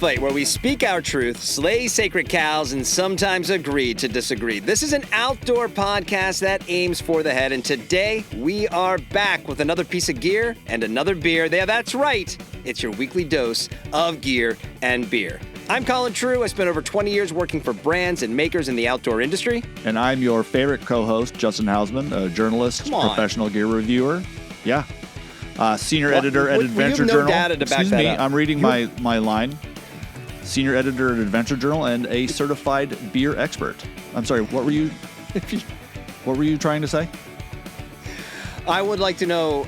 Fight, where we speak our truth, slay sacred cows, and sometimes agree to disagree. This is an outdoor podcast that aims for the head, and today we are back with another piece of gear and another beer. Yeah, that's right. It's your weekly dose of gear and beer. I'm Colin True. I spent over 20 years working for brands and makers in the outdoor industry. And I'm your favorite co-host, Justin Hausman, a journalist, professional gear reviewer. Yeah. Senior editor at Adventure Journal. Data to back that up. I'm reading my line. Senior editor at Adventure Journal and a certified beer expert. I'm sorry, what were you trying to say? I would like to know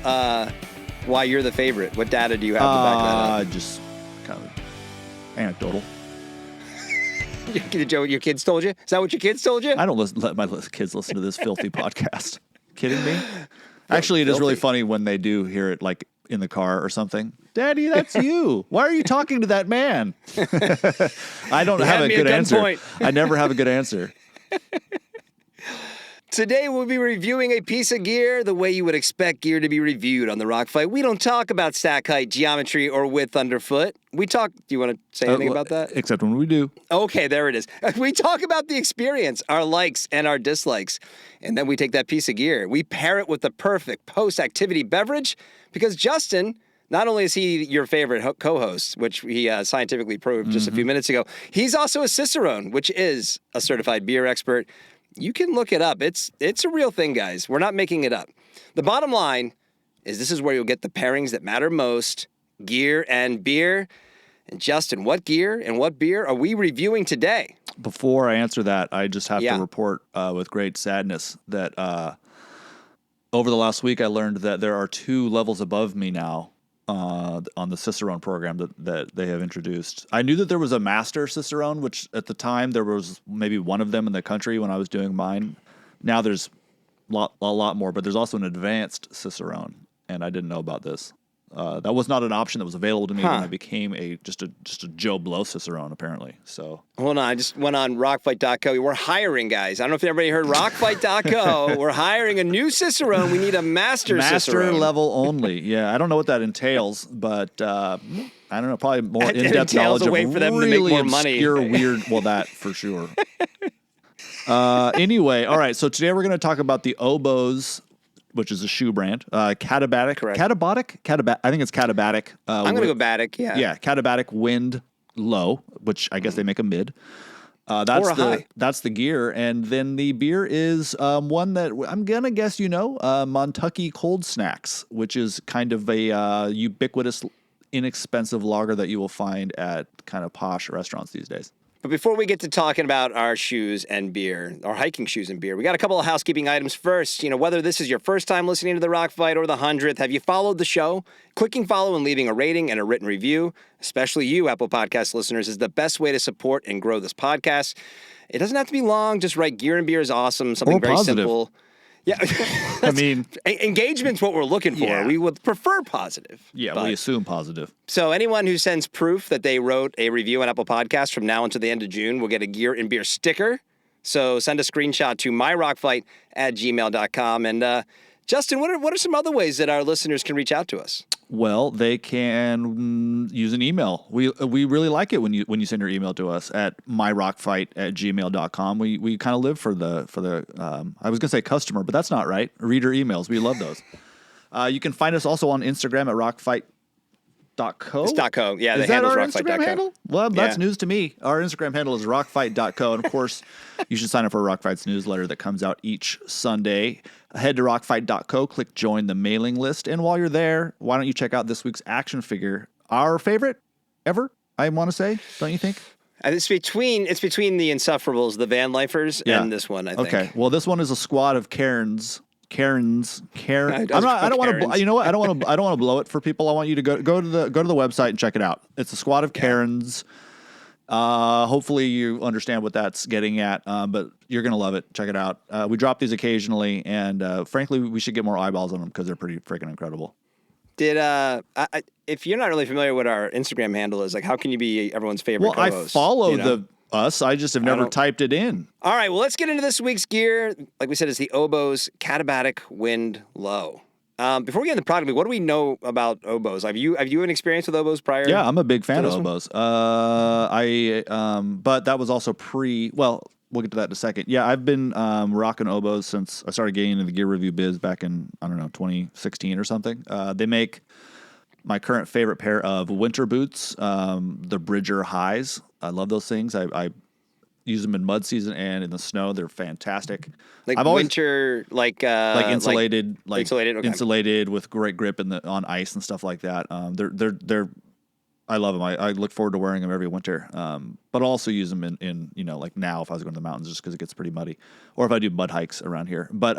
why you're the favorite. What data do you have to back that up? Just kind of anecdotal. Your kids told you? Is that what your kids told you? I don't let my kids listen to this filthy podcast. Kidding me? Actually, it is really funny when they do hear it, like in the car or something. Daddy, that's you. Why are you talking to that man? I don't have a good answer. I never have a good answer. Today, we'll be reviewing a piece of gear the way you would expect gear to be reviewed on the Rock Fight. We don't talk about stack height, geometry, or width underfoot. We talk... Do you want to say anything about that? Except when we do. Okay, there it is. We talk about the experience, our likes and our dislikes. And then we take that piece of gear. We pair it with the perfect post-activity beverage because Justin... Not only is he your favorite co-host, which he scientifically proved just a few minutes ago, he's also a Cicerone, which is a certified beer expert. You can look it up. It's a real thing, guys. We're not making it up. The bottom line is this is where you'll get the pairings that matter most, gear and beer. And Justin, what gear and what beer are we reviewing today? Before I answer that, I just have to report with great sadness that over the last week I learned that there are 2 levels above me now. On the Cicerone program that they have introduced. I knew that there was a master Cicerone, which at the time there was maybe one of them in the country when I was doing mine. Now there's a lot more, but there's also an advanced Cicerone, and I didn't know about this. That was not an option that was available to me when I became just a Joe Blow Cicerone, apparently. So hold on, I just went on rockfight.co. We're hiring, guys. I don't know if everybody heard rockfight.co. We're hiring a new Cicerone. We need a master Cicerone. Master level only. Yeah, I don't know what that entails, but I don't know, probably more in-depth knowledge of for them to make more money. Obscure, weird. Well, that for sure. Anyway, all right. So today we're going to talk about the Obōz, which is a shoe brand. Katabatic. Correct. I think it's Katabatic. I'm going to go Batic, yeah. Yeah, Katabatic Wind Low, which I guess they make a mid. That's the gear. And then the beer is one that I'm going to guess Montucky Cold Snacks, which is kind of a ubiquitous, inexpensive lager that you will find at kind of posh restaurants these days. But before we get to talking about our shoes and beer, our hiking shoes and beer, we got a couple of housekeeping items first. Whether this is your first time listening to the Rock Fight or the 100th, have you followed the show? Clicking follow and leaving a rating and a written review, especially you Apple Podcast listeners, is the best way to support and grow this podcast. It doesn't have to be long. Just write gear and beer is awesome. Something very simple. Yeah, I mean, engagement's what we're looking for. Yeah. We would prefer positive. Yeah, we assume positive. So anyone who sends proof that they wrote a review on Apple Podcasts from now until the end of June will get a gear and beer sticker. So send a screenshot to myrockfight@gmail.com. And Justin, what are some other ways that our listeners can reach out to us? Well, they can use an email. We really like it when you send your email to us at myrockfight@gmail.com. We kind of live for the I was gonna say customer, but that's not right. Reader emails. We love those. You can find us also on Instagram at rockfight.co. It's .co. Yeah, is that our Instagram handle? Well, that's news to me. Our Instagram handle is rockfight.co. And of course, you should sign up for Rock Fight's newsletter that comes out each Sunday. Head to rockfight.co, click join the mailing list. And while you're there, why don't you check out this week's action figure? Our favorite ever, I want to say, don't you think? It's between the Insufferables, the Van Lifers, and this one, I think. Okay. Well, this one is a squad of Karens. I don't want to. You know what? I don't want to blow it for people. I want you to go to the website and check it out. It's a squad of Karens. Hopefully you understand what that's getting at. But you're gonna love it. Check it out. We drop these occasionally, and frankly, we should get more eyeballs on them because they're pretty freaking incredible. If you're not really familiar with what our Instagram handle is, like, how can you be everyone's favorite co-host? I follow us. I just have never typed it in. All right, well, let's get into this week's gear. Like we said, it's the Obōz Katabatic Wind Low. Before we get into the product, what do we know about Obōz? Have you an experience with Obōz prior? Yeah, I'm a big fan of this one? Obōz. But that was also well, we'll get to that in a second. Yeah, I've been rocking Obōz since I started getting into the gear review biz back in, I don't know, 2016 or something. They make my current favorite pair of winter boots, the Bridger Highs. I love those things. I use them in mud season and in the snow. They're fantastic. Like I've always, winter, like insulated, insulated, okay. insulated with great grip on ice and stuff like that. They're I love them. I look forward to wearing them every winter. But I'll also use them in like now if I was going to the mountains just because it gets pretty muddy, or if I do mud hikes around here. But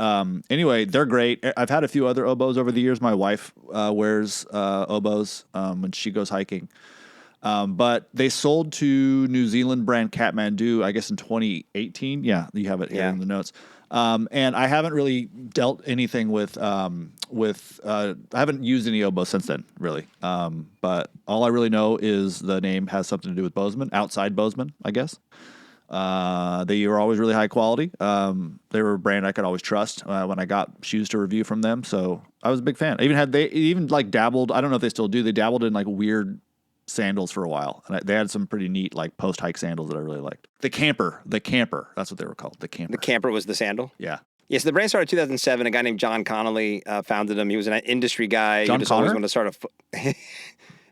anyway, they're great. I've had a few other Obōz over the years. My wife wears Obōz when she goes hiking. But they sold to New Zealand brand Kathmandu, I guess in 2018. Yeah, you have it here in the notes. And I haven't really dealt anything with I haven't used any Obōz since then, really. But all I really know is the name has something to do with Bozeman, outside Bozeman, I guess. They were always really high quality. They were a brand I could always trust when I got shoes to review from them. So I was a big fan. They even like dabbled. I don't know if they still do. They dabbled in like weird sandals for a while, and they had some pretty neat like post hike sandals that I really liked. The camper, that's what they were called. The camper. The camper was the sandal. Yeah. Yes, the brand started in 2007. A guy named John Connolly founded them. He was an industry guy. John He just Connor? always wanted to start a.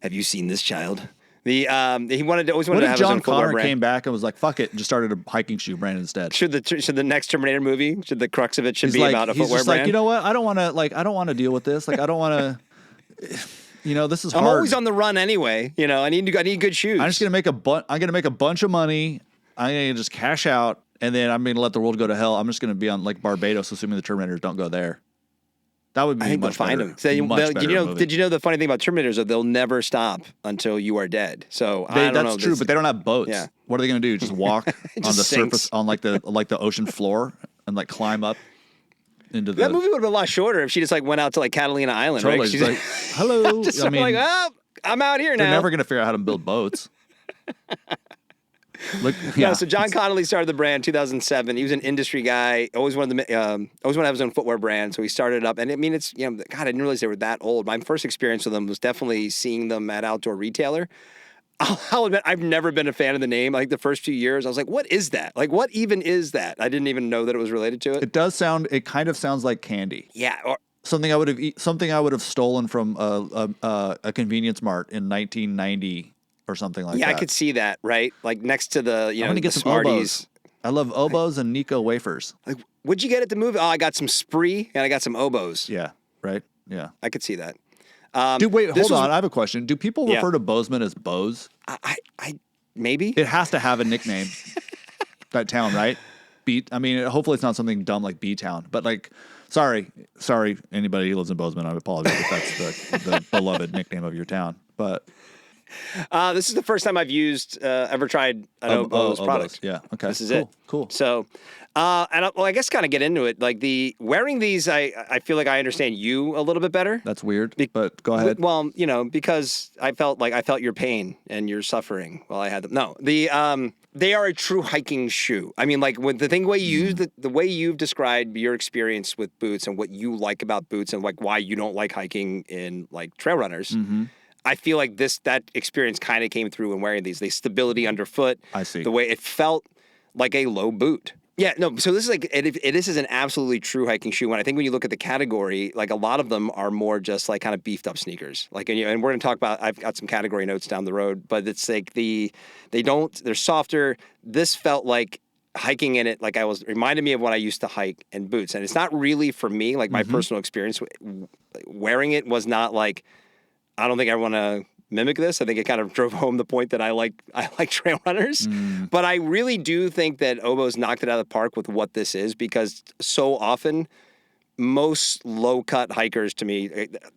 Have you seen this child? He always wanted What to have if his John own footwear Connor brand. came back and was like, "Fuck it," and just started a hiking shoe brand instead? Should the next Terminator movie, should the crux of it should He's be like, about a he's footwear just brand? like, you know what? I don't want to deal with this. Like, I don't want to. This is hard. I'm always on the run anyway. I need good shoes. I'm just gonna make a bunch of money. I'm gonna just cash out, and then I'm gonna let the world go to hell. I'm just gonna be on like Barbados, assuming the Terminators don't go there. That would be I think much they'll find better. them. So Much better movie. Did you know the funny thing about Terminators is they'll never stop until you are dead. So I don't know. That's true, but they don't have boats. Yeah. What are they gonna do? Just walk on the surface on like the ocean floor and like climb up into the. That movie would have been a lot shorter if she just like went out to like Catalina Island. Totally. Right? She's like, hello. just I mean, like, oh, I'm out here now. they're never gonna figure out how to build boats. Yeah. So John Connolly started the brand in 2007. He was an industry guy. Always wanted to have his own footwear brand. So he started it up. And I mean, it's God, I didn't realize they were that old. My first experience with them was definitely seeing them at Outdoor Retailer. I'll admit, I've never been a fan of the name. Like the first few years, I was like, what is that? Like, what even is that? I didn't even know that it was related to it. It kind of sounds like candy. Yeah. Something I would have stolen from a convenience mart in 1990 or something like that. Yeah, I could see that, right? Like next to the, I'm gonna get some Smarties. Obōz. I love Obōz and Nico wafers. Like, what'd you get at the movie? Oh, I got some Spree and I got some Obōz. Yeah, right? Yeah. I could see that. Dude, wait, hold on. I have a question. Do people refer to Bozeman as Bose? I maybe. It has to have a nickname. That town, right? Hopefully it's not something dumb like B-Town. But like, sorry, anybody who lives in Bozeman, I apologize if that's the beloved nickname of your town. But this is the first time I've ever tried an Obōz product. Yeah. Okay. This is Cool. So, I guess kind of get into it. Like wearing these, I feel like I understand you a little bit better. That's weird, but go ahead. Well, because I felt your pain and your suffering while I had them. No, they are a true hiking shoe. I mean, like with the way you've described your experience with boots and what you like about boots and like why you don't like hiking in like trail runners. Mm-hmm. I feel like that experience kind of came through when wearing these. The stability underfoot. I see. The way it felt like a low boot. Yeah, no, so this is like, this is an absolutely true hiking shoe. And I think when you look at the category, like a lot of them are more just like kind of beefed up sneakers. Like, and we're going to talk about, I've got some category notes down the road, but it's like they're softer. This felt like hiking in it, like reminded me of when I used to hike in boots. And it's not really for me, like my personal experience wearing it was not like, I don't think I want to mimic this. I think it kind of drove home the point that I like trail runners. But I really do think that Obōz knocked it out of the park with what this is, because so often most low-cut hikers to me,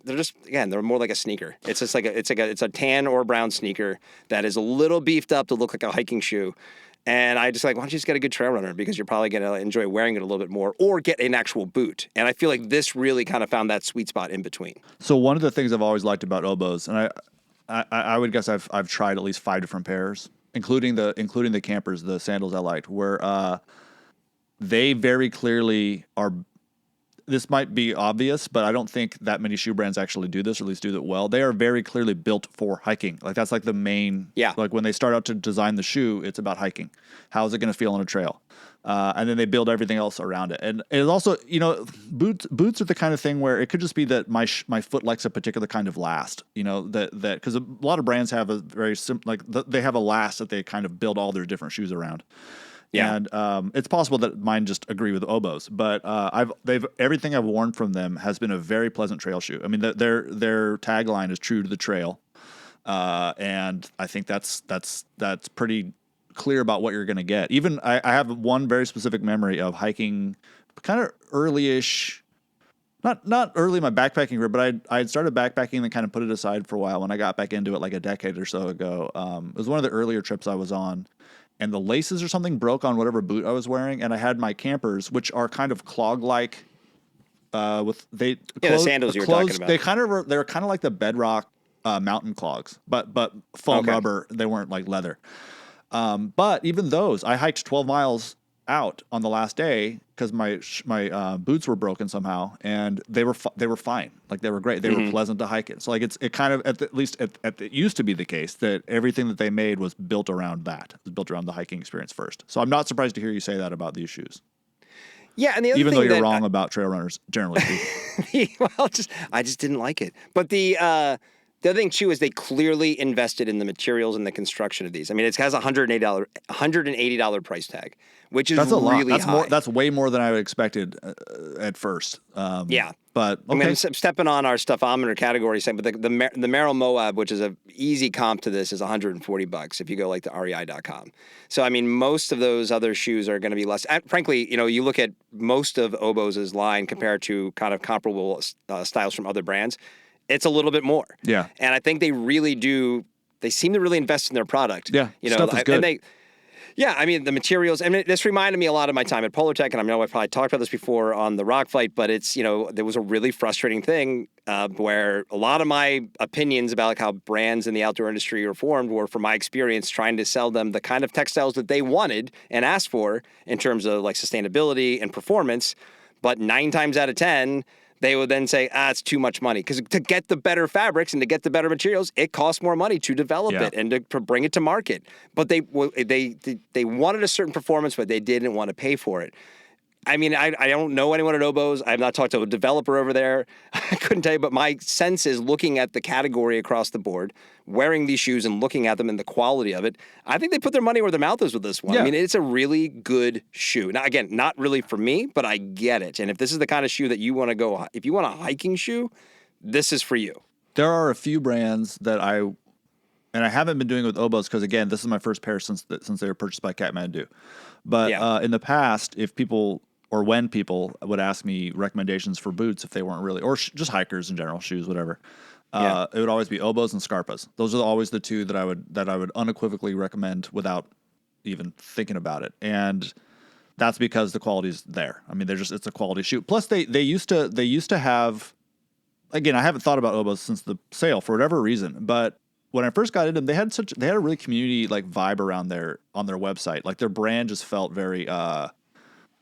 they're just, again, they're more like a sneaker. It's just like it's a tan or brown sneaker that is a little beefed up to look like a hiking shoe. And I just like, why don't you just get a good trail runner, because you're probably going to enjoy wearing it a little bit more, or get an actual boot. And I feel like this really kind of found that sweet spot in between. So one of the things I've always liked about Obōz, and I would guess I've tried at least 5 different pairs, including the campers, the sandals I liked, where they very clearly are. this might be obvious, but I don't think that many shoe brands actually do this, or at least do it well. They are very clearly built for hiking. Like that's like the main, like when they start out to design the shoe, it's about hiking. How's it going to feel on a trail? And then they build everything else around it. And it's also, boots are the kind of thing where it could just be that my foot likes a particular kind of last, that because a lot of brands have a very simple, they have a last that they kind of build all their different shoes around. Yeah. And it's possible that mine just agree with Obōz, but everything I've worn from them has been a very pleasant trail shoe. I mean, their tagline is true to the trail, and I think that's pretty clear about what you're going to get. Even I have one very specific memory of hiking, kind of early-ish. Not early in my backpacking career, but I had started backpacking and then kind of put it aside for a while. When I got back into it like a decade or so ago, it was one of the earlier trips I was on. And the laces or something broke on whatever boot I was wearing, and I had my campers, which are kind of clog-like. The sandals you were talking about. They're kind of like the Bedrock mountain clogs, but foam rubber. They weren't like leather. But even those, I hiked 12 miles out on the last day because my boots were broken somehow, and they were fine. Like they were great. They were pleasant to hike in. So like it kind of at least it used to be the case that everything that they made was built around that. It was built around the hiking experience first. So I'm not surprised to hear you say that about these shoes. Yeah, and the other even thing though you're wrong about trail runners generally speaking. Well, I just didn't like it. But the other thing too is they clearly invested in the materials and the construction of these. I mean, it has a $180 price tag, which is really high. That's way more than I would expected at first. But okay. I mean, I'm stepping on our stuffometer category, but the Merrell Moab, which is a easy comp to this, is $140 if you go like to rei.com. So I mean, most of those other shoes are going to be less. Frankly, you look at most of Obōz's line compared to kind of comparable styles from other brands. It's a little bit more. Yeah. And I think they really do. They seem to really invest in their product. Yeah. Stuff is good. And I mean, the materials. I mean, this reminded me a lot of my time at Polartec, and I know I've probably talked about this before on the Rock Fight, but it's, there was a really frustrating thing where a lot of my opinions about like how brands in the outdoor industry are formed were from my experience trying to sell them the kind of textiles that they wanted and asked for in terms of like sustainability and performance. But 9 times out of 10, they would then say, it's too much money. Because to get the better fabrics and to get the better materials, it costs more money to develop it and to bring it to market. But they wanted a certain performance, but they didn't want to pay for it. I mean, I don't know anyone at Obōz. I've not talked to a developer over there. I couldn't tell you, but my sense is looking at the category across the board, wearing these shoes and looking at them and the quality of it, I think they put their money where their mouth is with this one. Yeah. I mean, it's a really good shoe. Now, again, not really for me, but I get it. And if this is the kind of shoe that you want to go, if you want a hiking shoe, this is for you. There are a few brands that I haven't been doing it with Obōz because, again, this is my first pair since they were purchased by Kathmandu. But in the past, when people would ask me recommendations for boots, if they weren't really, or just hikers in general, shoes, whatever, it would always be Obōz and Scarpas. Those are always the two that I would unequivocally recommend without even thinking about it. And that's because the quality's there. I mean, it's a quality shoe. Plus, they used to have. Again, I haven't thought about Obōz since the sale for whatever reason, but when I first got into them, they had a really community like vibe around on their website. Like their brand just felt very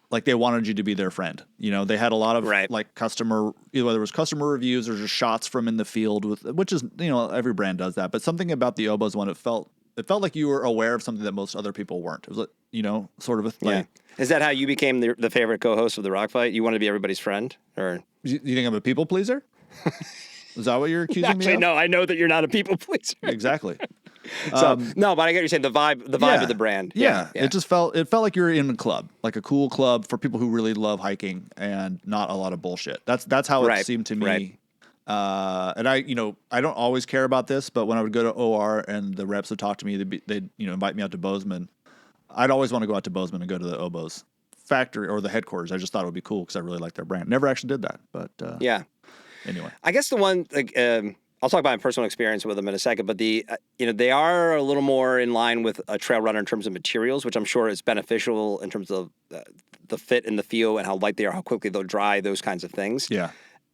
like they wanted you to be their friend. They had a lot of like customer, whether it was customer reviews or just shots from in the field which is, every brand does that. But something about the Obōz one, it felt like you were aware of something that most other people weren't. It was like, sort of a thing. Yeah. Is that how you became the favorite co-host of the Rock Fight? You want to be everybody's friend, or you think I'm a people pleaser? Is that what you're accusing me of? No, I know that you're not a people pleaser. Exactly. No, but I get what you're saying. The vibe of the brand. Yeah. It felt like you're in a club, like a cool club for people who really love hiking and not a lot of bullshit. That's how it seemed to me. Right. And I don't always care about this, but when I would go to OR and the reps would talk to me, they'd invite me out to Bozeman. I'd always want to go out to Bozeman and go to the Obōz factory or the headquarters. I just thought it would be cool because I really liked their brand. Never actually did that, but anyway, I guess the one I'll talk about my personal experience with them in a second, but they are a little more in line with a trail runner in terms of materials, which I'm sure is beneficial in terms of the fit and the feel and how light they are, how quickly they'll dry, those kinds of things. Yeah.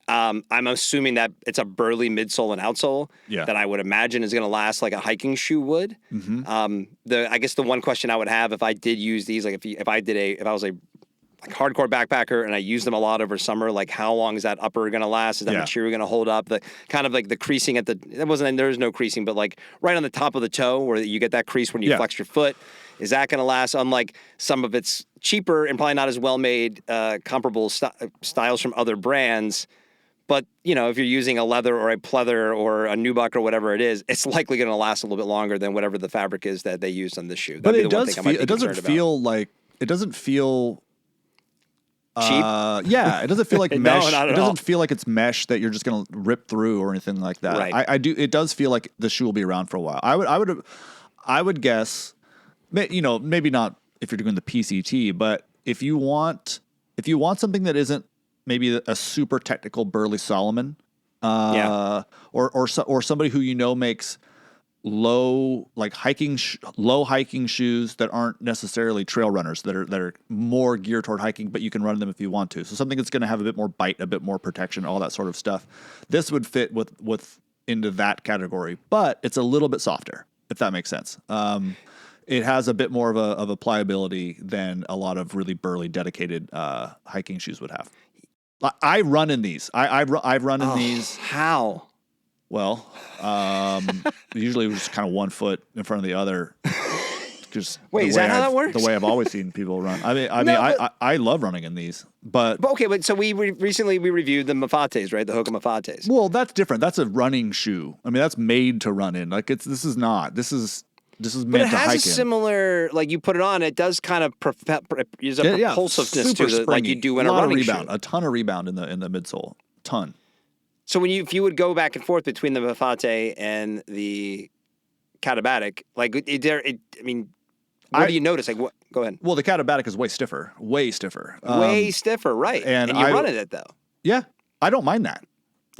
I'm assuming that it's a burly midsole and outsole that I would imagine is going to last like a hiking shoe would. Mm-hmm. I guess the one question I would have if I did use these, like if I was a like hardcore backpacker and I use them a lot over summer, like how long is that upper going to last? Is that material going to hold up? The kind of like the creasing there's no creasing, but like right on the top of the toe where you get that crease when you flex your foot. Is that going to last? Unlike some of its cheaper and probably not as well made, comparable styles from other brands. But, you know, if you're using a leather or a pleather or a nubuck or whatever it is, it's likely going to last a little bit longer than whatever the fabric is that they used on this shoe. But it doesn't feel cheap. Yeah, it doesn't feel like mesh. No, not at it doesn't all. feel like it's mesh that you're just going to rip through or anything like that. Right. I do. It does feel like the shoe will be around for a while. I would guess, you know, maybe not if you're doing the PCT, but if you want something that isn't maybe a super technical Burly Solomon, or somebody who you know makes low hiking shoes that aren't necessarily trail runners, that are more geared toward hiking, but you can run them if you want to. So something that's going to have a bit more bite, a bit more protection, all that sort of stuff. This would fit with into that category, but it's a little bit softer, if that makes sense. It has a bit more of a pliability than a lot of really burly, dedicated hiking shoes would have. I run in these. I've run in these. How? Well, usually we're just kind of 1 foot in front of the other. Just wait, is that how that works? The way I've always seen people run. I love running in these, but so we recently reviewed the Mafates, right? The Hoka Mafates. Well, that's different. That's a running shoe. I mean, that's made to run in. Like this is meant to hike in. But it has a similar, like you put it on, it does kind of use a propulsiveness to it, like you do in a running shoe. A ton of rebound in the midsole, ton. So if you would go back and forth between the Mafate and the Katabatic, like what do you notice? Like what? Go ahead. Well, the Katabatic is way stiffer, way stiffer, right? And you run in it though. Yeah, I don't mind that.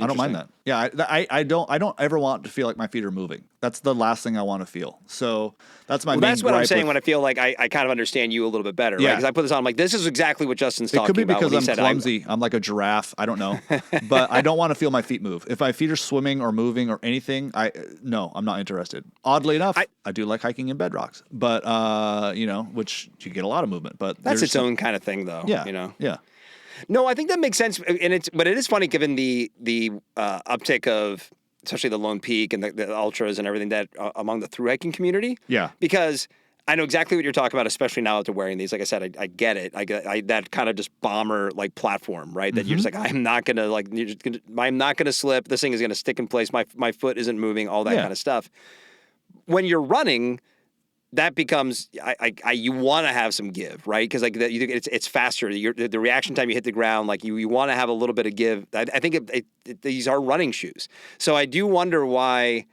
I don't mind that. Yeah, I don't ever want to feel like my feet are moving. That's the last thing I want to feel. So that's my main that's what I'm gripe saying when I feel like I kind of understand you a little bit better, right? Because I put this on, I'm like, this is exactly what Justin's talking about. It could be because I'm clumsy. I'm like a giraffe. I don't know. But I don't want to feel my feet move. If my feet are swimming or moving or anything, I'm not interested. Oddly enough, I do like hiking in bedrocks. But, which you get a lot of movement. But that's its own kind of thing, though. Yeah. Yeah. No, I think that makes sense, but it is funny given the uptick of especially the Lone Peak and the ultras and everything that among the thru hiking community. Yeah, because I know exactly what you're talking about, especially now after wearing these. Like I said, I get it. I get that kind of just bomber like platform, right? That you're just like, I'm not gonna slip. This thing is gonna stick in place. My foot isn't moving. All that kind of stuff. When you're running, that becomes you want to have some give, right? Because like it's faster. The reaction time you hit the ground, like you want to have a little bit of give. I think these are running shoes, so I do wonder why.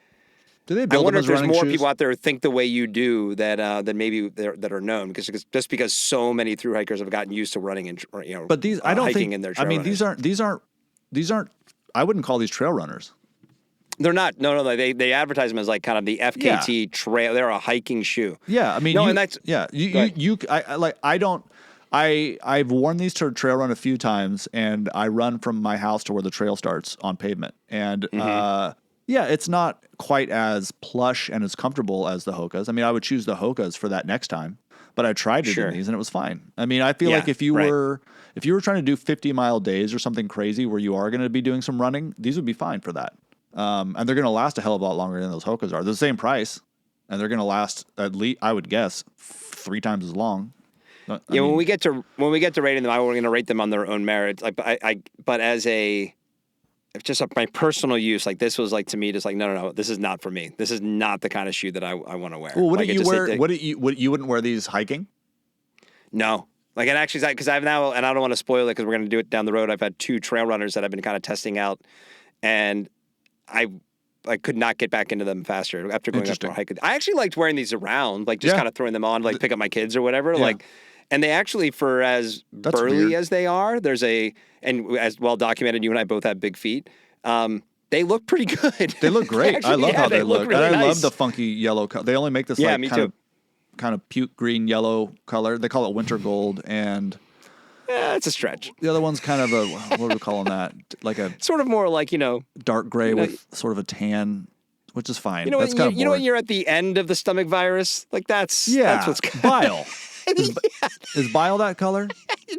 Do they build I wonder if there's more shoes? people out there who think the way you do that maybe that are known because so many thru hikers have gotten used to running and But these I don't hiking think. in their I mean, these aren't. I wouldn't call these trail runners. They're not. No. They advertise them as like kind of the FKT trail. They're a hiking shoe. Yeah, I mean, and that's I've worn these to trail run a few times, and I run from my house to where the trail starts on pavement, and it's not quite as plush and as comfortable as the Hokas. I mean, I would choose the Hokas for that next time, but I tried it in these, and it was fine. I mean, I feel like if you were trying to do 50-mile days or something crazy where you are going to be doing some running, these would be fine for that. And they're going to last a hell of a lot longer than those Hokas are. They're the same price, and they're going to last at least, I would guess, 3 times as long. When we get to rating them, we're going to rate them on their own merits. But as my personal use, like this was like to me, just like no, this is not for me. This is not the kind of shoe that I want to wear. Well, what do you wear? You wouldn't wear these hiking? No. Like, and actually, because I've now, and I don't want to spoil it because we're going to do it down the road. I've had 2 trail runners that I've been kind of testing out, and I could not get back into them faster after going up for a hike. I actually liked wearing these around, like just kind of throwing them on, like pick up my kids or whatever. Yeah. Like, and they actually, for as burly as they are, and as well documented, you and I both have big feet. They look pretty good. They look great. Actually, I love how they look. Really and I nice. love the funky yellow color. They only make this kind of puke green yellow color. They call it winter gold, and it's a stretch. The other one's kind of what are we calling that? Like a sort of more like dark gray with sort of a tan, which is fine. That's kind of boring. When you're at the end of the stomach virus, like that's what's bile. Is bile that color?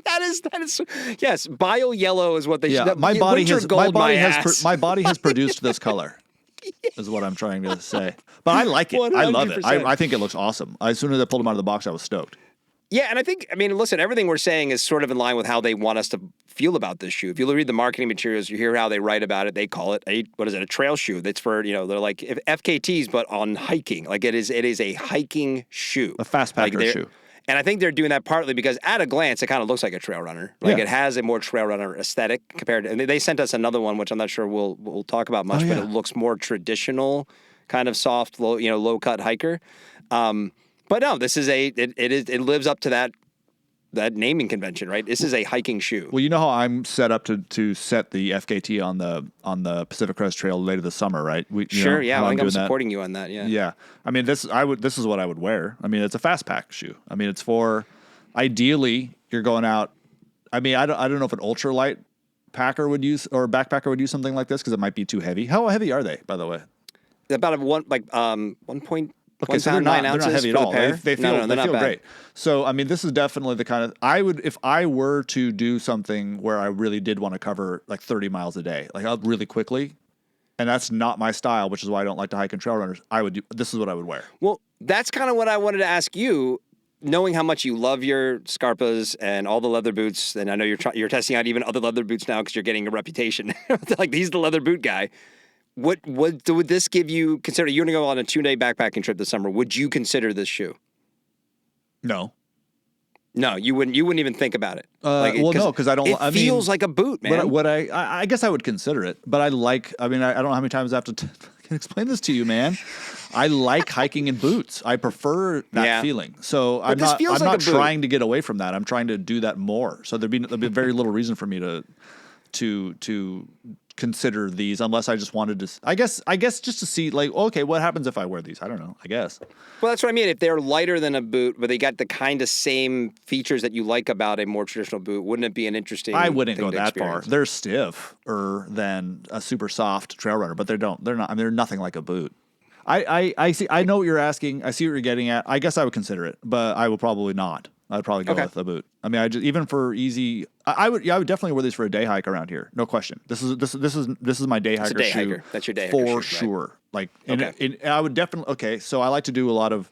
That is. Yes, bio yellow is what they should. My body has ass. my body has produced this color. Is what I'm trying to say. But I like it. 100%. I love it. I think it looks awesome. As soon as I pulled them out of the box, I was stoked. Yeah, and I mean, listen, everything we're saying is sort of in line with how they want us to feel about this shoe. If you read the marketing materials, you hear how they write about it. They call it a trail shoe. That's for, they're like FKTs, but on hiking. Like it is a hiking shoe. A fast packer shoe. And I think they're doing that partly because at a glance, it kind of looks like a trail runner. Like it has a more trail runner aesthetic compared to, and they sent us another one, which I'm not sure we'll talk about much, but it looks more traditional, kind of soft, low cut hiker. But no, this is it lives up to that naming convention, right? This is a hiking shoe. Well, you know how I'm set up to set the FKT on the Pacific Crest Trail later this summer, right? I think I'm supporting you on that. Yeah. Yeah. I mean, this is what I would wear. I mean, it's a fast pack shoe. I mean, it's for ideally you're going out. I mean, I don't know if an ultralight packer would use or backpacker would use something like this because it might be too heavy. How heavy are they, by the way? About 1.1 Okay, so they're not heavy at all. They feel great. Bad. So, I mean, this is definitely the kind of if I were to do something where I really did want to cover like 30 miles a day, like really quickly, and that's not my style, which is why I don't like to hike and trail runners. This is what I would wear. Well, that's kind of what I wanted to ask you. Knowing how much you love your Scarpas and all the leather boots, and I know you're testing out even other leather boots now because you're getting a reputation. Like he's the leather boot guy. What would this give you? Consider you're going to go on a 2-day backpacking trip this summer. Would you consider this shoe? No, you wouldn't. You wouldn't even think about it. No, because I don't. It feels like a boot, man. I guess I would consider it, but I don't know how many times I have to can explain this to you, man. I like hiking in boots. I prefer that feeling. So I'm not trying to get away from that. I'm trying to do that more. So there'd be very little reason for me to consider these unless I just wanted to. I guess just to see like, okay, what happens if I wear these? I don't know. I guess. Well, that's what I mean. If they're lighter than a boot, but they got the kind of same features that you like about a more traditional boot, wouldn't it be an interesting? I wouldn't go that far. They're stiffer than a super soft trail runner, but they're not. I mean, they're nothing like a boot. I see. I know what you're asking. I see what you're getting at. I guess I would consider it, but I would probably not. I'd probably go with a boot. I mean, even for easy, I would definitely wear these for a day hike around here. No question. This is my day hiker shoe. Hiker. That's your day hiker for sure. Right? Like, I would definitely. Okay, so I like to do a lot of.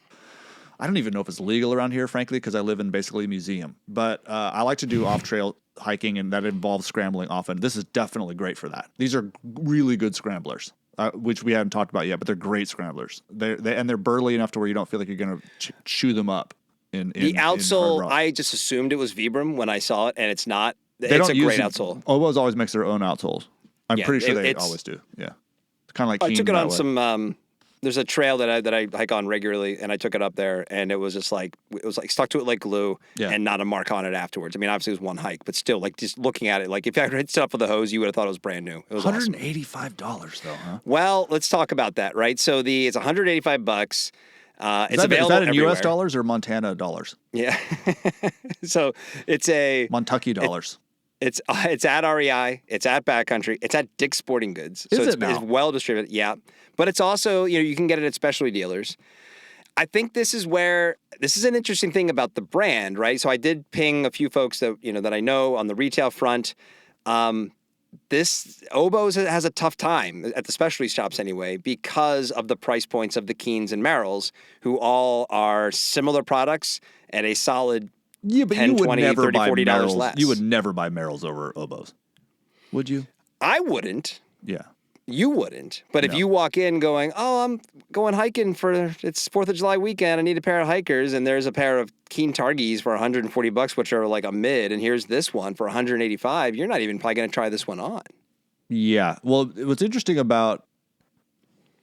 I don't even know if it's legal around here, frankly, because I live in basically a museum. But I like to do off-trail hiking, and that involves scrambling often. This is definitely great for that. These are really good scramblers. Which we haven't talked about yet, but they're great scramblers. They're burly enough to where you don't feel like you're going to chew them up. The outsole, I just assumed it was Vibram when I saw it, and it's not. It's a great outsole. Obōz always makes their own outsoles. I'm pretty sure they always do. Yeah, it's kind of like. I took it on some. There's a trail that I hike on regularly, and I took it up there, and it was just like stuck to it like glue, and not a mark on it afterwards. I mean, obviously it was one hike, but still, like just looking at it, like if I had set up with a hose, you would have thought it was brand new. It was $185 though, huh? Well, let's talk about that, right? So it's $185. It's available. Is that in U.S. dollars or Montana dollars? Yeah. So it's a Montucky dollars. It's at REI. It's at Backcountry. It's at Dick's Sporting Goods. So it's well distributed. Yeah, but it's also you can get it at specialty dealers. I think this is an interesting thing about the brand, right? So I did ping a few folks that I know on the retail front. This Obōz has a tough time at the specialty shops anyway because of the price points of the Keens and Merrills, who all are similar products at a solid $10, $20, $30, $40 less. You would never buy Merrills over Obōz, would you? I wouldn't. Yeah. You wouldn't. But if you walk in going, oh, I'm going hiking it's 4th of July weekend, I need a pair of hikers, and there's a pair of Keen Targies for $140, which are like a mid, and here's this one for $185, you're not even probably going to try this one on. Yeah. Well, what's interesting about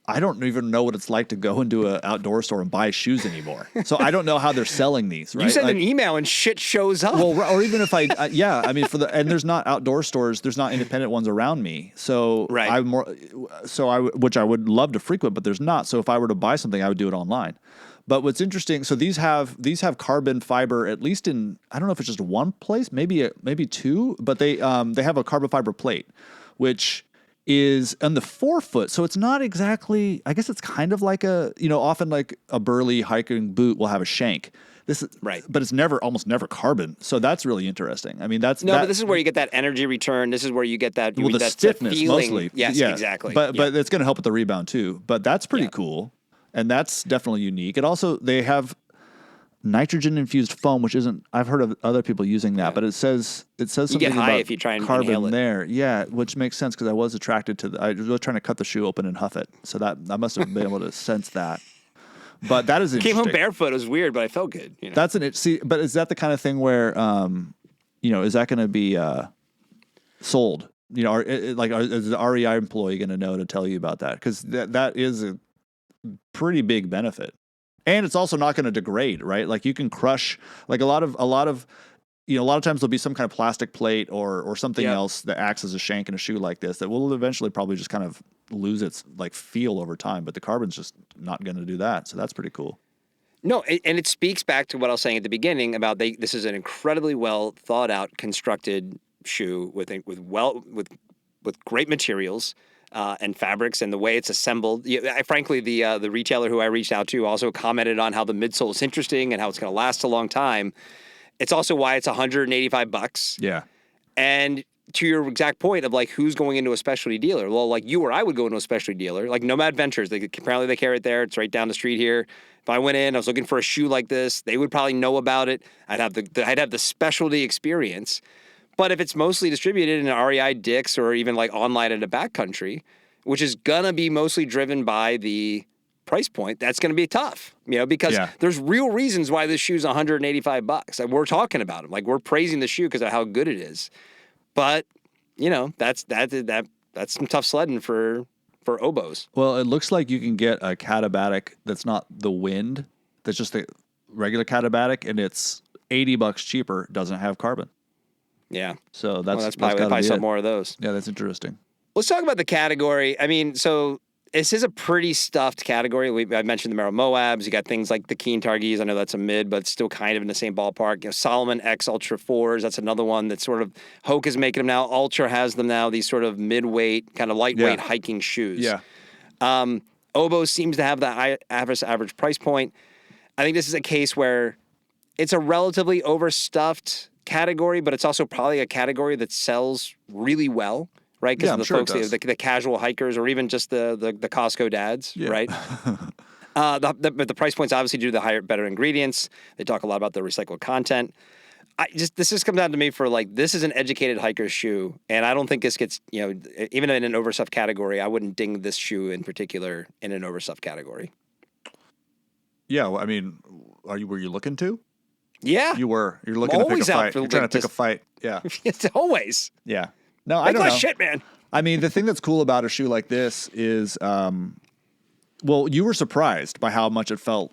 I don't even know what it's like to go into an outdoor store and buy shoes anymore. So I don't know how they're selling these, right? You send an email and shit shows up. Well, or even if I mean, and there's not outdoor stores, there's not independent ones around me. So which I would love to frequent, but there's not. So if I were to buy something, I would do it online. But what's interesting, so these have carbon fiber, at least in, I don't know if it's just one place, maybe two, but they have a carbon fiber plate, which is on the forefoot. So it's not exactly, I guess it's kind of like often like a burly hiking boot will have a shank. This is Right. but it's almost never carbon. So that's really interesting. I mean, but this is where you get that energy return. This is where you get that. Well, the stiffness feeling. mostly. Yes, yeah, exactly. But it's going to help with the rebound too. But that's pretty cool, and that's definitely unique. It also they have nitrogen infused foam, which isn't. I've heard of other people using that, but it says something you get high about if you try and carbon inhale it. there. Yeah, which makes sense because I was attracted to. I was trying to cut the shoe open and huff it, so that I must have been able to sense that. But that is interesting. Came home barefoot. It was weird, but I felt good. You know? That's but is that the kind of thing where, is that going to be sold? Is the REI employee going to know to tell you about that? Because that is a pretty big benefit, and it's also not going to degrade, right? Like you can crush, like a lot of times there'll be some kind of plastic plate or something else that acts as a shank in a shoe like this that will eventually probably just kind of lose its like feel over time, but the carbon's just not going to do that. So that's pretty cool. No, and it speaks back to what I was saying at the beginning about this is an incredibly well thought out, constructed shoe with great materials and fabrics, and the way it's assembled. Frankly, the retailer who I reached out to also commented on how the midsole is interesting and how it's going to last a long time. It's also why it's $185. Yeah, and to your exact point of like who's going into a specialty dealer. Well, like you or I would go into a specialty dealer, like Nomad Ventures. Apparently they carry it there. It's right down the street here. If I went in, I was looking for a shoe like this, they would probably know about it. I'd have the specialty experience. But if it's mostly distributed in REI, Dick's, or even like online at a backcountry, which is gonna be mostly driven by the price point, that's going to be tough, because there's real reasons why this shoe's $185. Like we're talking about them, like we're praising the shoe because of how good it is. But that's some tough sledding for Obōz. Well, it looks like you can get a Katabatic that's not the Wind, that's just a regular Katabatic, and it's $80 cheaper. Doesn't have carbon. Yeah. So that's probably some more of those. Yeah, that's interesting. Let's talk about the category. I mean, so this is a pretty stuffed category. I mentioned the Merrill Moabs. You got things like the Keen Targees. I know that's a mid, but it's still kind of in the same ballpark. Solomon X Ultra 4s. That's another one that sort of Hoke is making them now. Ultra has them now. These sort of mid-weight, kind of lightweight hiking shoes. Yeah. Obōz seems to have the average price point. I think this is a case where it's a relatively overstuffed category, but it's also probably a category that sells really well. Right, because the folks, the casual hikers, or even just the Costco dads, right? But the price point's obviously due to the better ingredients. They talk a lot about the recycled content. This just comes down to me for like, this is an educated hiker's shoe, and I don't think this gets, even in an overstuffed category, I wouldn't ding this shoe in particular in an overstuffed category. Yeah, well, I mean, were you looking to? Yeah, you were. You're looking to pick a fight. You're trying to pick a fight. Yeah, it's always. Yeah. No, I don't know. Shit, man. I mean, the thing that's cool about a shoe like this is, well, you were surprised by how much it felt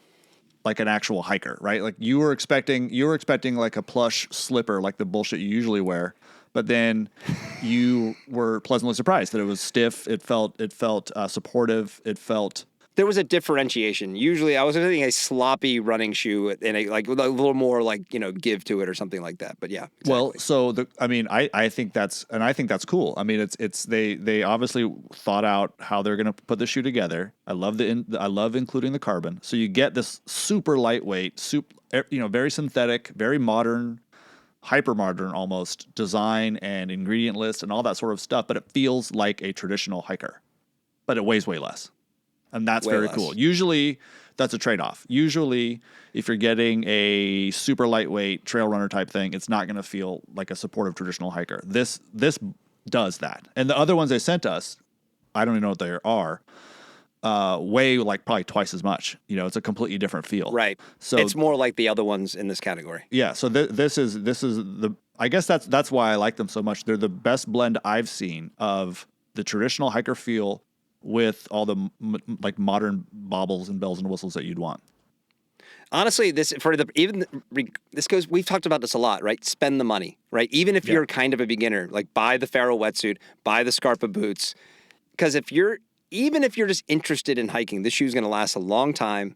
like an actual hiker, right? Like you were expecting like a plush slipper, like the bullshit you usually wear, but then you were pleasantly surprised that it was stiff. It felt supportive. It felt. There was a differentiation. Usually, I was thinking a sloppy running shoe and with a little more give to it or something like that. But yeah. Exactly. Well, so I think that's cool. I mean, they obviously thought out how they're going to put the shoe together. I love including the carbon. So you get this super lightweight, very synthetic, very modern, hyper modern almost design and ingredient list and all that sort of stuff. But it feels like a traditional hiker, but it weighs way less. And that's very cool. Usually, that's a trade-off. Usually, if you're getting a super lightweight trail runner type thing, it's not going to feel like a supportive traditional hiker. This does that. And the other ones they sent us, I don't even know what they are, weigh like probably twice as much. It's a completely different feel. Right. So it's more like the other ones in this category. Yeah. So this is the. I guess that's why I like them so much. They're the best blend I've seen of the traditional hiker feel with all the modern baubles and bells and whistles that you'd want. Honestly, this goes. We've talked about this a lot, right? Spend the money, right? Even if you're kind of a beginner, like buy the Faro wetsuit, buy the Scarpa boots, because even if you're just interested in hiking, this shoe's going to last a long time.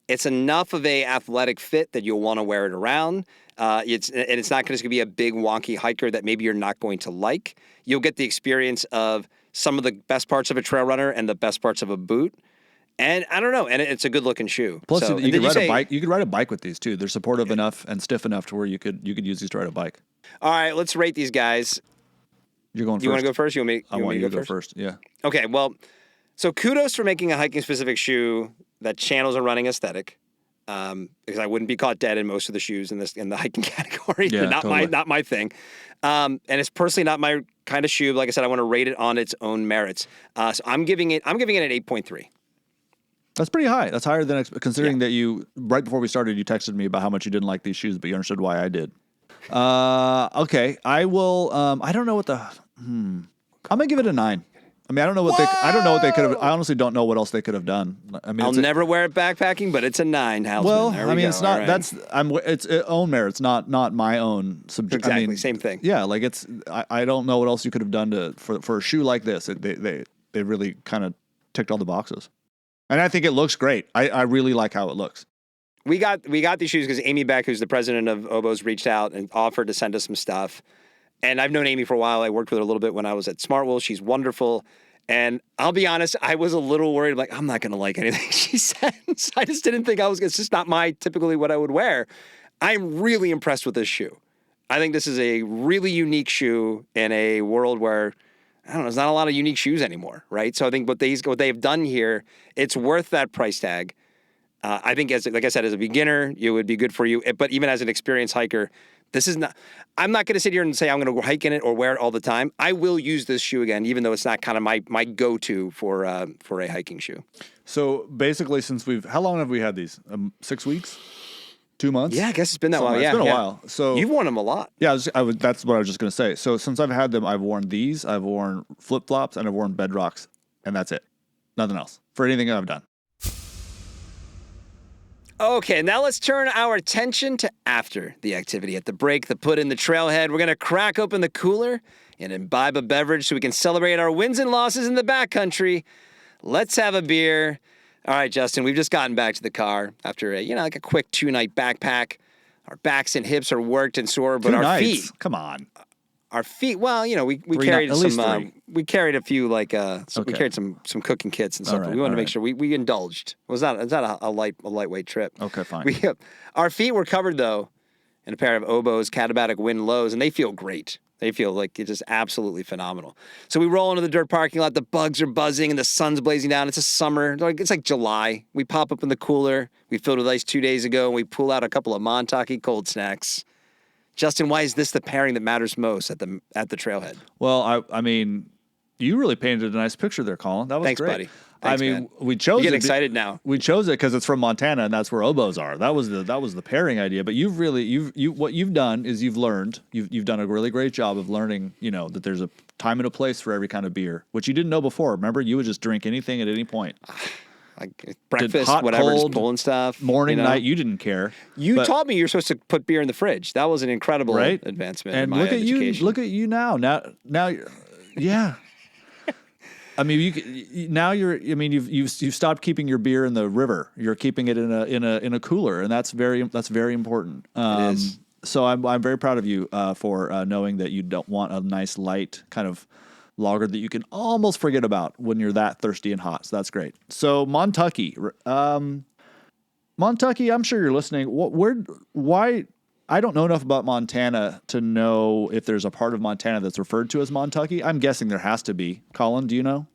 It's enough of a athletic fit that you'll want to wear it around. It's not going to be a big wonky hiker that maybe you're not going to like. You'll get the experience of some of the best parts of a trail runner and the best parts of a boot. And I don't know, and it's a good looking shoe. Plus, so, you could ride a bike. You could ride a bike with these too. They're supportive enough and stiff enough to where you could use these to ride a bike. All right, let's rate these guys. You're going first. You want to go first? I want you to go first. Yeah. Okay. Well, so kudos for making a hiking specific shoe that channels a running aesthetic. Because I wouldn't be caught dead in most of the shoes in the hiking category. Yeah, not my thing. And it's personally not my kind of shoe. Like I said, I want to rate it on its own merits. So I'm giving it an 8.3. That's pretty high. That's higher than considering that you right before we started, you texted me about how much you didn't like these shoes, but you understood why I did. Okay, I will. I don't know what the. I'm gonna give it a 9. I mean, I don't know what they could have. I honestly don't know what else they could have done. I mean, I'll never wear it backpacking, but it's a 9. Houseman. Well, I mean, it's not. Right. That's it's own merits, not my own. Exactly, I mean, same thing. Yeah, like it's. I don't know what else you could have done for a shoe like this. They really kind of ticked all the boxes, and I think it looks great. I really like how it looks. We got these shoes because Amy Beck, who's the president of Obōz, reached out and offered to send us some stuff. And I've known Amy for a while. I worked with her a little bit when I was at Smartwool. She's wonderful. And I'll be honest, I was a little worried, like, I'm not going to like anything she sends. I just didn't think it's just not typically what I would wear. I'm really impressed with this shoe. I think this is a really unique shoe in a world where, I don't know, there's not a lot of unique shoes anymore, right? So I think what they've done here, it's worth that price tag. I think, like I said, as a beginner, it would be good for you. But even as an experienced hiker, this is not. I'm not going to sit here and say I'm going to hike in it or wear it all the time. I will use this shoe again, even though it's not kind of my go-to for a hiking shoe. So basically, how long have we had these? 6 weeks, 2 months? Yeah, I guess it's been that while. Yeah, it's been a while. So you've worn them a lot. Yeah, that's what I was just going to say. So since I've had them, I've worn these, I've worn flip-flops, and I've worn bedrocks, and that's it. Nothing else for anything I've done. Okay, now let's turn our attention to after the activity. At the break, the put in the trailhead, we're going to crack open the cooler and imbibe a beverage so we can celebrate our wins and losses in the backcountry. Let's have a beer. All right, Justin, we've just gotten back to the car after a quick 2-night backpack. Our backs and hips are worked and sore, but our feet. Come on. Our feet, well, we carried some, we carried a few, we carried some cooking kits and stuff. Right, we wanted to make sure we indulged. It was not a lightweight trip. Okay, fine. Our feet were covered, though, in a pair of Obōz Katabatic Wind Lows, and they feel great. They feel like it's just absolutely phenomenal. So we roll into the dirt parking lot. The bugs are buzzing and the sun's blazing down. It's a summer. It's like July. We pop up in the cooler. We filled with ice 2 days ago, and we pull out a couple of Montucky cold snacks. Justin, why is this the pairing that matters most at the trailhead? Well, I mean, you really painted a nice picture there, Colin. That was Thanks, great. buddy. Thanks, man. We chose. You get excited now. We chose it because it's from Montana, and that's where Obōz are. That was the pairing idea. But what you've done is you've learned. You've done a really great job of learning. That there's a time and a place for every kind of beer, which you didn't know before. Remember, you would just drink anything at any point. Like breakfast, hot, whatever, cold, just pulling stuff. Morning, night, you didn't care. You taught me you're supposed to put beer in the fridge. That was an incredible advancement in my education. Look at you now. Now, yeah. I mean, you've stopped keeping your beer in the river. You're keeping it in a cooler, and that's very important. It is. So I'm very proud of you for knowing that you don't want a nice light kind of lager that you can almost forget about when you're that thirsty and hot. So that's great. So Montucky, I'm sure you're listening. Why? I don't know enough about Montana to know if there's a part of Montana that's referred to as Montucky. I'm guessing there has to be. Colin, do you know?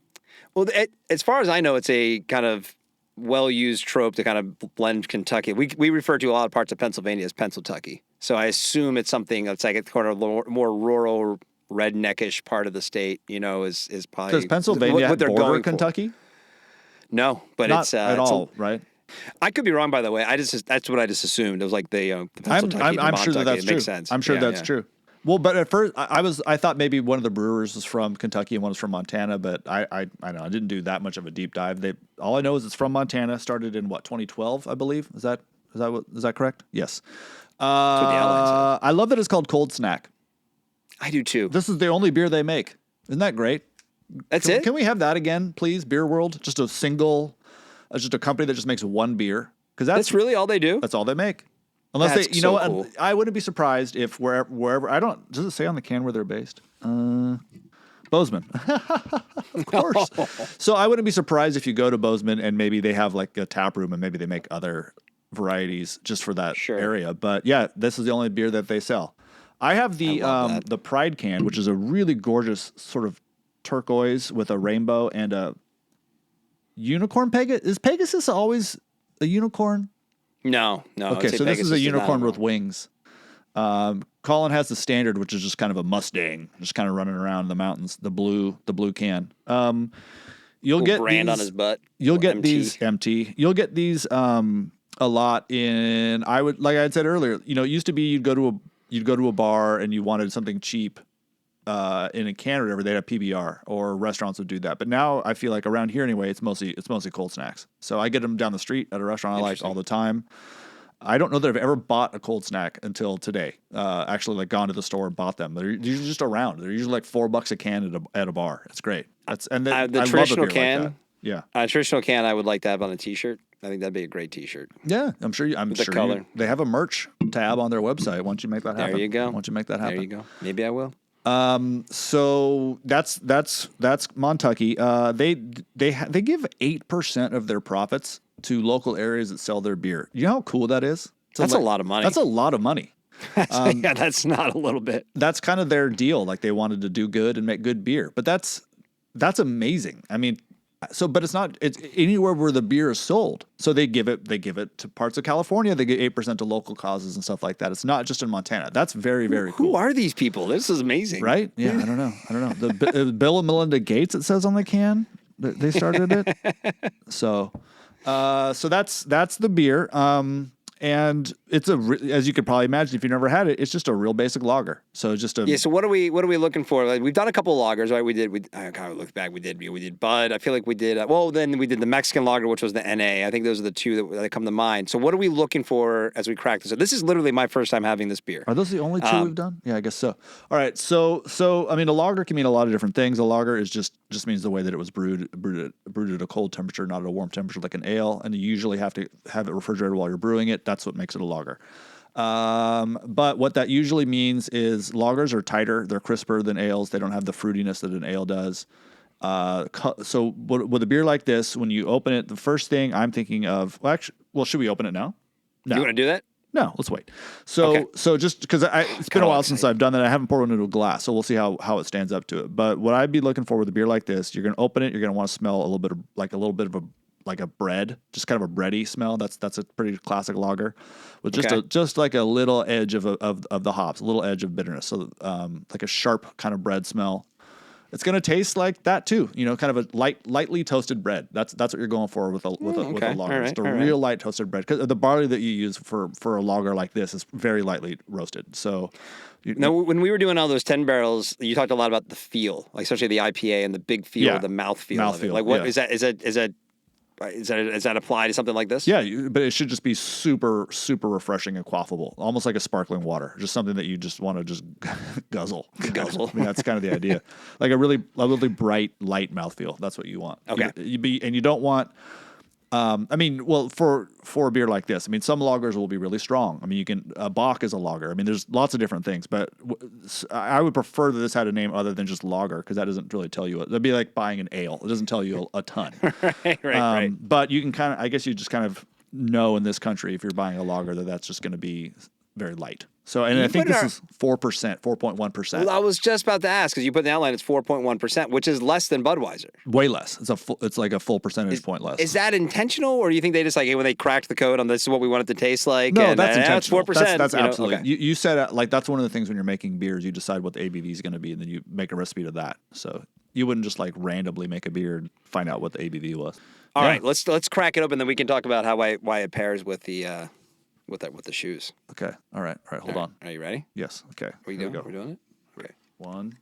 Well, as far as I know, it's a kind of well-used trope to kind of blend Kentucky. We refer to a lot of parts of Pennsylvania as Pennsyltucky. So I assume it's something that's like a kind of more rural, redneckish part of the state, is probably... Does Pennsylvania what they're border going Kentucky? For. No, but Not it's... at all, right? I could be wrong, by the way. That's what I just assumed. It was like the Pennsyltucky, I'm sure that's it true. Makes sense. I'm sure that's true. Well, but at first I thought maybe one of the brewers was from Kentucky and one was from Montana, but I know I didn't do that much of a deep dive. All I know is it's from Montana. Started in 2012, I believe. Is that correct? Yes. I love that it's called Cold Snack. I do too. This is the only beer they make. Isn't that great? That's it? Can we have that again, please? Beer World, just a company that just makes one beer, because that's really all they do. That's all they make. Unless that's they, know what? Cool. I wouldn't be surprised if wherever does it say on the can where they're based? But Bozeman. Of course. So I wouldn't be surprised if you go to Bozeman and maybe they have like a tap room and maybe they make other varieties just for that area. But yeah, this is the only beer that they sell. I have the Pride can, which is a really gorgeous sort of turquoise with a rainbow and a unicorn. Is Pegasus always a unicorn? No. Okay, so this is a unicorn with wings. Colin has the standard, which is just kind of a Mustang, just kind of running around in the mountains. The blue can. You'll get brand these, on his butt. You'll get MT. these MT. You'll get these a lot in. Like I said earlier. You know, it used to be you'd go to a bar and you wanted something cheap. In a can or whatever, they'd have PBR, or restaurants would do that. But now I feel like around here anyway, it's mostly cold snacks. So I get them down the street at a restaurant I like all the time. I don't know that I've ever bought a cold snack until today. Actually, like gone to the store and bought them. They're usually just around. They're usually like $4 a can at a bar. It's great. The traditional can. Like yeah, a traditional can I would like to have on a T-shirt. I think that'd be a great T-shirt. Yeah, I'm sure. They have a merch tab on their website. Why don't you make that happen? There you go. Why don't you make that happen? There you go. Maybe I will. So that's Montucky. They give 8% of their profits to local areas that sell their beer. You know how cool that is? That's a lot of money. That's a lot of money. Yeah, that's not a little bit. That's kind of their deal. Like they wanted to do good and make good beer, but that's amazing. I mean, but it's anywhere where the beer is sold. So they give it to parts of California. They give 8% to local causes and stuff like that. It's not just in Montana. That's very, very cool. Who are these people? This is amazing. Right? Yeah, I don't know. The Bill and Melinda Gates, it says on the can. They started it. So that's the beer. And it's as you could probably imagine, if you've never had it, it's just a real basic lager. So just a So what are we looking for? Like, we've done a couple of lagers, right? I kind of look back. We did Bud. I feel like we did. Then we did the Mexican lager, which was the NA. I think those are the two that come to mind. So what are we looking for as we crack this? So this is literally my first time having this beer. Are those the only two we've done? Yeah, I guess so. All right. So I mean, a lager can mean a lot of different things. A lager is just means the way that it was brewed at a cold temperature, not at a warm temperature like an ale. And you usually have to have it refrigerated while you're brewing it. That's what makes it a lager. But what that usually means is lagers are tighter. They're crisper than ales. They don't have the fruitiness that an ale does. So with a beer like this, when you open it, the first thing I'm thinking of, should we open it now? No. You want to do that? No, let's wait. So just because it's been a while since I've done that, I haven't poured it into a glass, so we'll see how it stands up to it. But what I'd be looking for with a beer like this, you're going to open it, you're going to want to smell a little bit of a bread, just kind of a bready smell. That's a pretty classic lager, with just like a little edge of the hops, a little edge of bitterness. So like a sharp kind of bread smell. It's going to taste like that too, kind of a lightly toasted bread. That's what you're going for with a lager. Just a real light toasted bread, because the barley that you use for a lager like this is very lightly roasted. So now, when we were doing all those 10 barrels, you talked a lot about the feel, like especially the IPA and the big feel, the mouthfeel of it. Like what is that? Is that applied to something like this? Yeah, but it should just be super, super refreshing and quaffable, almost like a sparkling water, just something that you just want to just guzzle. Guzzle. I mean, that's kind of the idea. Like a really bright, light mouthfeel. That's what you want. Okay. You don't want. For a beer like this, some lagers will be really strong. A Bock is a lager. There's lots of different things, but I would prefer that this had a name other than just lager, because that doesn't really tell you. That'd be like buying an ale. It doesn't tell you a ton. Right. But you can I guess you just kind of know in this country, if you're buying a lager, that's just going to be very light. So, and I think this is 4%, 4.1%. Well, I was just about to ask, because you put in the outline, it's 4.1%, which is less than Budweiser. Way less. It's like a full percentage point less. Is that intentional, or do you think they just when they cracked the code on this is what we want it to taste like? No, that's intentional. It's 4%. That's absolutely. Okay. You said that's one of the things when you're making beers, you decide what the ABV is going to be, and then you make a recipe to that. So you wouldn't just randomly make a beer and find out what the ABV was. All right, let's crack it open, then we can talk about why it pairs with the. With the shoes. Okay. All right. Hold on. Are you ready? Yes. Okay. What are you doing? We're doing it? Okay. 1,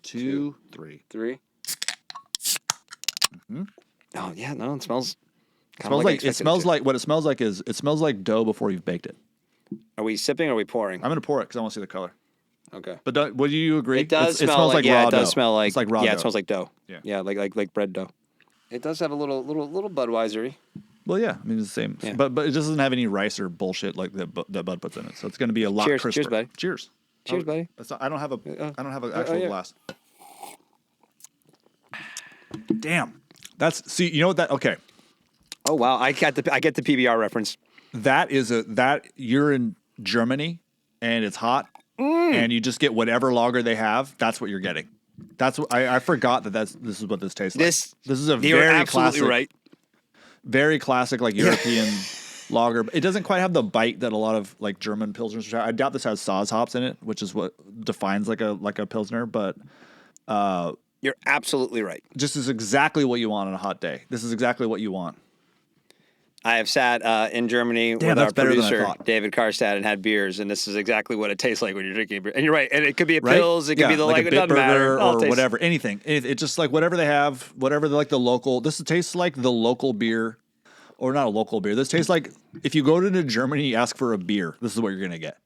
2, 3. 3. Mm-hmm. Oh, yeah. No, it smells. It smells like it smells like dough before you've baked it. Are we sipping or are we pouring? I'm going to pour it because I want to see the color. Okay. But would you agree? It does smell it smells like raw dough. It does smell like. It's like raw dough. Yeah, it smells like dough. Yeah. Like bread dough. It does have a little Budweiser-y. Well, yeah, it's the same, but it doesn't have any rice or bullshit like that Bud puts in it. So it's going to be a lot crisper. Cheers, buddy. Cheers. Cheers, buddy. I don't have an actual glass. Damn. See, you know what okay. Oh wow, I get the PBR reference. That you're in Germany and it's hot and you just get whatever lager they have. That's what you're getting. That's what I forgot this is what this tastes like. This is a you're very absolutely classic, right. Very classic like European lager. It doesn't quite have the bite that a lot of like German pilsners have. I doubt this has Saaz hops in it, which is what defines like a pilsner. But you're absolutely right. Just is exactly what you want on a hot day. This is exactly what you want. I have sat in Germany with our producer, David Karstad, and had beers, and this is exactly what it tastes like when you're drinking a beer. And you're right, and it could be a Pils, it could be the like it doesn't matter. Or whatever, anything. It's just like whatever they have, whatever like the local, this tastes like the local beer, or not a local beer. This tastes like if you go to Germany, you ask for a beer, this is what you're going to get.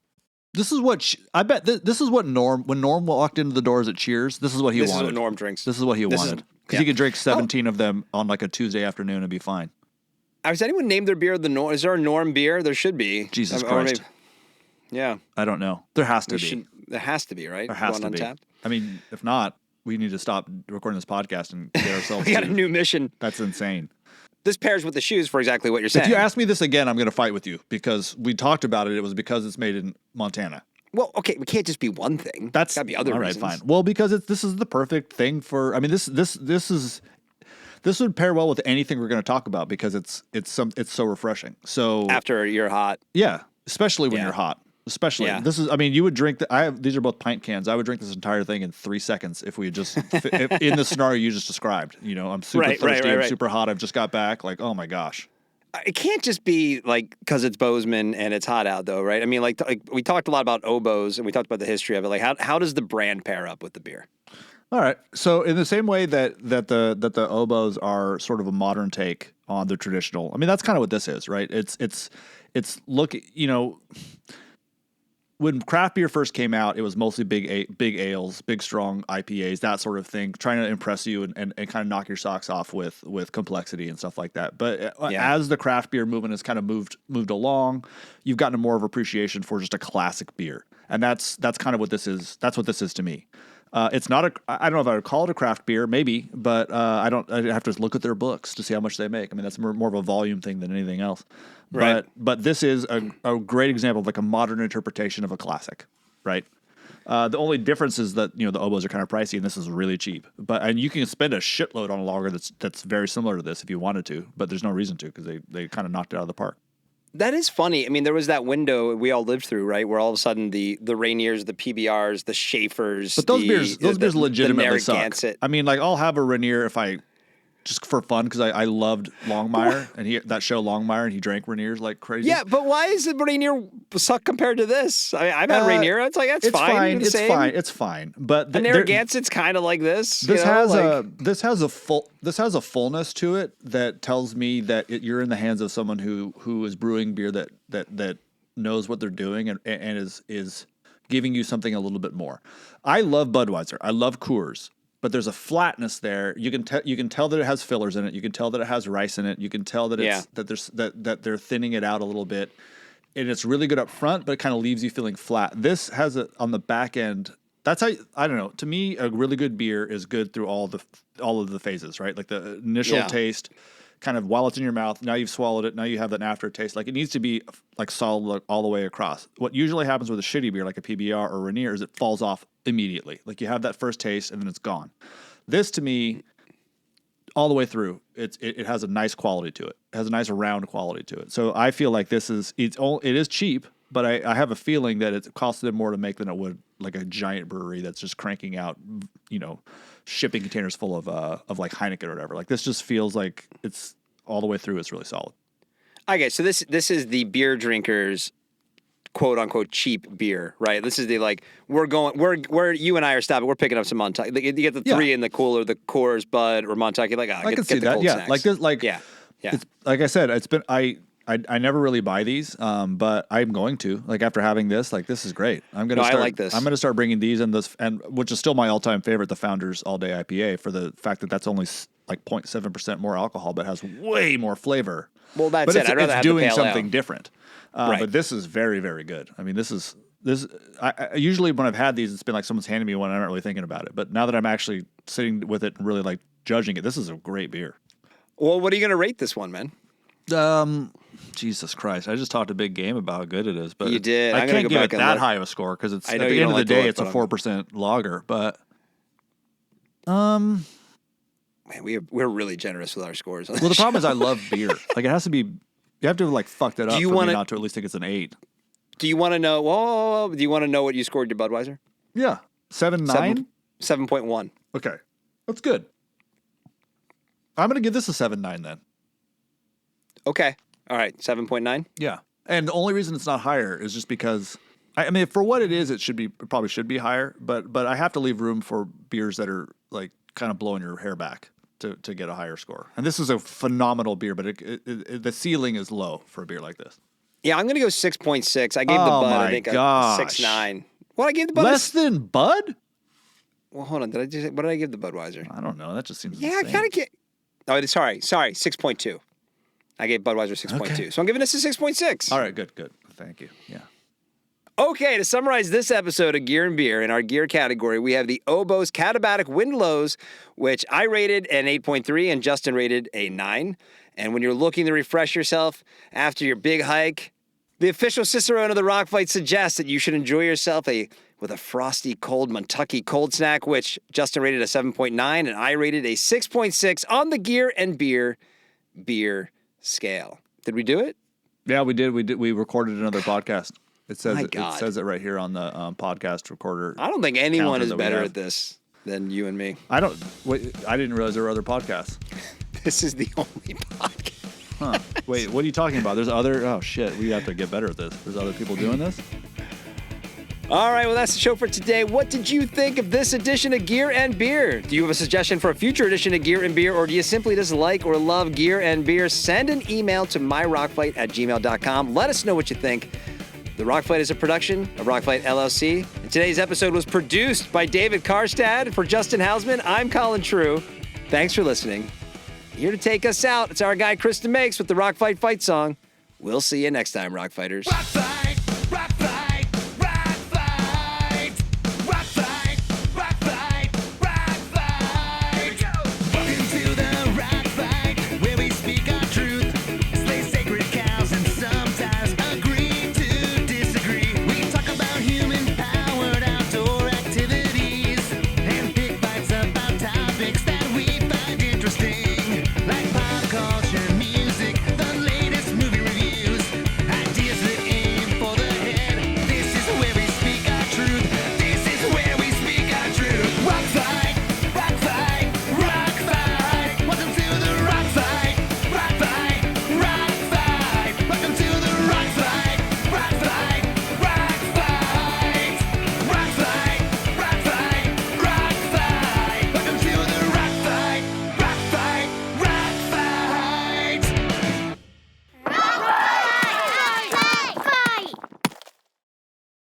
This is what, I bet this is what when Norm walked into the doors at Cheers, this is what he wanted. This is what Norm drinks. This is what he wanted. Because he could drink 17 of them on like a Tuesday afternoon and be fine. Has anyone named their beer the Norm? Is there a Norm beer? There should be. Jesus Christ. Yeah. I don't know. There has to be. There has to be, right? There has to be. Untapped? I mean, if not, we need to stop recording this podcast and get ourselves we got a new mission. That's insane. This pairs with the shoes for exactly what you're saying. If you ask me this again, I'm going to fight with you because we talked about it. It was because it's made in Montana. Well, okay, we can't just be one thing. That's got to be other reasons. All right, fine. Well, because this is the perfect thing for. I mean, this would pair well with anything we're going to talk about because it's so refreshing. So after you're hot, yeah, especially when you're hot. Especially this is. I mean, you would drink. These are both pint cans. I would drink this entire thing in 3 seconds if we had just in the scenario you just described. You know, I'm super thirsty. I'm super hot. I've just got back. Like, oh my gosh. It can't just be like because it's Bozeman and it's hot out, though, right? I mean, like we talked a lot about Obōz and we talked about the history of it. Like, how does the brand pair up with the beer? All right. So in the same way that the Obōz are sort of a modern take on the traditional, I mean that's kind of what this is, right? It's look, you know, when craft beer first came out, it was mostly big ales, big strong IPAs, that sort of thing, trying to impress you and kind of knock your socks off with complexity and stuff like that. But as the craft beer movement has kind of moved along, you've gotten more of appreciation for just a classic beer, and that's kind of what this is. That's what this is to me. It's not I don't know if I would call it a craft beer, maybe, but I have to look at their books to see how much they make. I mean, that's more of a volume thing than anything else. Right. But this is a great example of like a modern interpretation of a classic, right? The only difference is that, you know, the Obōz are kind of pricey and this is really cheap. And you can spend a shitload on a lager that's very similar to this if you wanted to, but there's no reason to because they kind of knocked it out of the park. That is funny. I mean, there was that window we all lived through, right? Where all of a sudden the Rainiers, the PBRs, the Schaefers, but those beers legitimately suck. I mean, like I'll have a Rainier if I just for fun because I loved Longmire and that show Longmire and he drank Rainiers like crazy. Yeah, but why is the Rainier suck compared to this? I've had Rainier. It's like it's fine. It's fine. But the Narragansett's kind of like this. This has a fullness to it that tells me that you're in the hands of someone who is brewing beer that knows what they're doing and is giving you something a little bit more. I love Budweiser. I love Coors. But there's a flatness there. You can tell that it has fillers in it. You can tell that it has rice in it. You can tell that that they're thinning it out a little bit, and it's really good up front, but it kind of leaves you feeling flat. This has on the back end. That's how I don't know. To me, a really good beer is good through all of the phases, right? Like the initial taste, kind of while it's in your mouth. Now you've swallowed it. Now you have an aftertaste. Like it needs to be like solid all the way across. What usually happens with a shitty beer like a PBR or Rainier is it falls off immediately. Like you have that first taste and then it's gone. This to me, all the way through, it has a nice quality to it. It has a nice round quality to it. So I feel like it is cheap, but I have a feeling that it costs them more to make than it would like a giant brewery that's just cranking out, you know, shipping containers full of like Heineken or whatever. Like this just feels like it's all the way through. It's really solid. Okay, so this is the beer drinkers, quote unquote cheap beer, right? This is the like where you and I are stopping. We're picking up some Montucky. Like, you get the three in the cooler, the Coors, Bud, or Montucky. Like I can see that. Yeah, snacks. Like this. Like It's, like I said, it's been I never really buy these, but I'm going to. Like after having this, like this is great. I like this. I'm gonna start bringing these and which is still my all-time favorite, the Founders All Day IPA, for the fact that that's only like 0.7% more alcohol, but has way more flavor. Well, that's it. I'd rather have doing the pale something ale. Different. But this is very, very good. I mean, this. I usually when I've had these, it's been like someone's handing me one. I'm not really thinking about it. But now that I'm actually sitting with it and really like judging it. This is a great beer. Well, what are you going to rate this one, man? Jesus Christ! I just talked a big game about how good it is, but you did. I can't give it that high of a score because it's at the end of the day, it's a 4% lager. But man, we're really generous with our scores. Well, the problem is I love beer. Like it has to be. You have to like fuck that up for me not to at least think it's an 8. Do you want to know? Whoa, do you want to know what you scored your Budweiser? Yeah, 7.9. 7.1. Okay, that's good. I'm gonna give this a 7.9 then. Okay. All right. 7.9. Yeah. And the only reason it's not higher is just because, I mean, for what it is, it probably should be higher, but I have to leave room for beers that are like kind of blowing your hair back to get a higher score. And this is a phenomenal beer, but the ceiling is low for a beer like this. Yeah, I'm going to go 6.6. I gave the Bud, I think, a 6.9. What I gave the Bud? Less than Bud? Well, hold on. What did I give the Budweiser? I don't know. That just seems insane. I kind of get. Oh, sorry. 6.2. I gave Budweiser 6.2. Okay. So I'm giving this a 6.6. All right, good. Thank you. Yeah. Okay, to summarize this episode of Gear and Beer, in our gear category, we have the Obōz Katabatic Wind Lows, which I rated an 8.3 and Justin rated a 9. And when you're looking to refresh yourself after your big hike, the official Cicerone of the Rock Fight suggests that you should enjoy yourself with a frosty, cold Montucky cold snack, which Justin rated a 7.9 and I rated a 6.6 on the Gear and Beer scale. Did we do it? Yeah, we did. We recorded another podcast. It says it right here on the podcast recorder. I don't think anyone is better at this than you and me. I didn't realize there were other podcasts. This is the only podcast. Huh. Wait, what are you talking about? There's other. Oh shit, we have to get better at this. There's other people doing this. All right, well, that's the show for today. What did you think of this edition of Gear and Beer? Do you have a suggestion for a future edition of Gear and Beer, or do you simply just like or love Gear and Beer? Send an email to myrockfight@gmail.com. Let us know what you think. The Rock Fight is a production of Rock Fight LLC. And today's episode was produced by David Karstad. For Justin Hausman, I'm Colin True. Thanks for listening. Here to take us out, it's our guy Kristen Makes with the Rock Fight fight song. We'll see you next time, Rock Fighters.